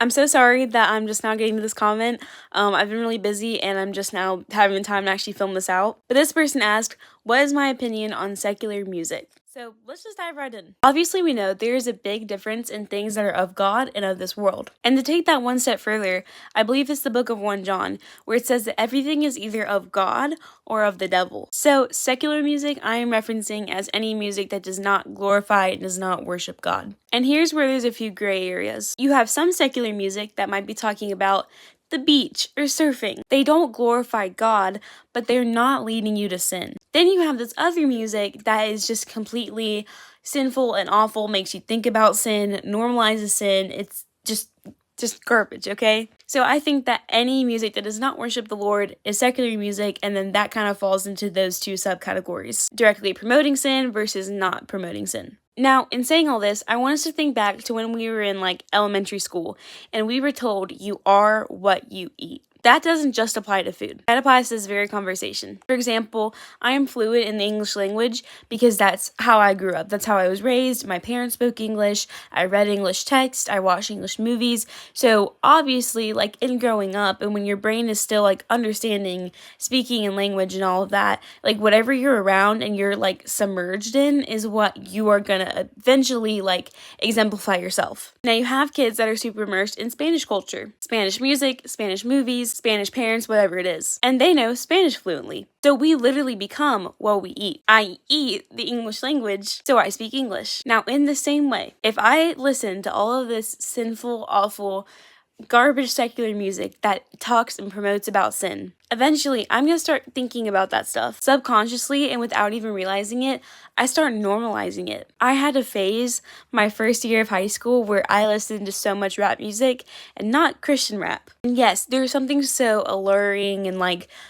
I'm so sorry that I'm just now getting to this comment. I've been really busy and I'm just now having time to actually film this out. But this person asked, what is my opinion on secular music? So let's just dive right in. Obviously, we know there is a big difference in things that are of God and of this world. And to take that one step further, I believe it's the book of 1 John, where it says that everything is either of God or of the devil. So secular music I am referencing as any music that does not glorify and does not worship God. And here's where there's a few gray areas. You have some secular music that might be talking about the beach or surfing. They don't glorify God, but they're not leading you to sin. Then you have this other music that is just completely sinful and awful, makes you think about sin, normalizes sin. It's just garbage, okay? So I think that any music that does not worship the Lord is secular music, and then that kind of falls into those two subcategories, directly promoting sin versus not promoting sin. Now, in saying all this, I want us to think back to when we were in elementary school and we were told you are what you eat. That doesn't just apply to food. That applies to this very conversation. For example, I am fluent in the English language because that's how I grew up. That's how I was raised. My parents spoke English. I read English text. I watched English movies. So obviously, in growing up and when your brain is still understanding, speaking and language and all of that, whatever you're around and you're submerged in is what you are gonna eventually exemplify yourself. Now you have kids that are super immersed in Spanish culture, Spanish music, Spanish movies, Spanish parents, whatever it is. And they know Spanish fluently. So we literally become what we eat. I eat the English language, so I speak English. Now, in the same way, if I listen to all of this sinful, awful, garbage secular music that talks and promotes about sin, eventually I'm going to start thinking about that stuff subconsciously, and without even realizing it, I start normalizing it. I had a phase my first year of high school where I listened to so much rap music and not Christian rap. And yes, there's something so alluring and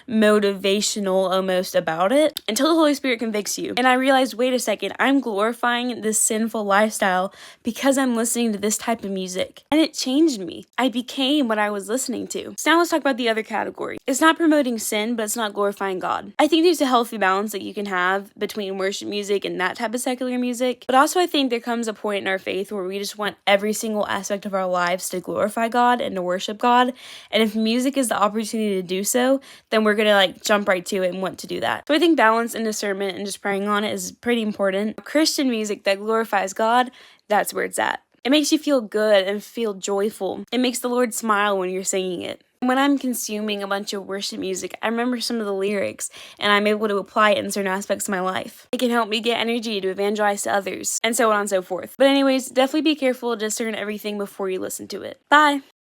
motivational almost about it until the Holy Spirit convicts you. And I realized, wait a second, I'm glorifying this sinful lifestyle because I'm listening to this type of music. And it changed me. I became what I was listening to. So now let's talk about the other category. It's not promoting sin, but it's not glorifying God. I think there's a healthy balance that you can have between worship music and that type of secular music. But also I think there comes a point in our faith where we just want every single aspect of our lives to glorify God and to worship God. And if music is the opportunity to do so, then we're gonna jump right to it and want to do that. So I think balance and discernment and just praying on it is pretty important. Christian music that glorifies God, that's where it's at. It makes you feel good and feel joyful. It makes the Lord smile when you're singing it. When I'm consuming a bunch of worship music, I remember some of the lyrics and I'm able to apply it in certain aspects of my life. It can help me get energy to evangelize to others, and so on and so forth. But anyways, definitely be careful to discern everything before you listen to it. Bye!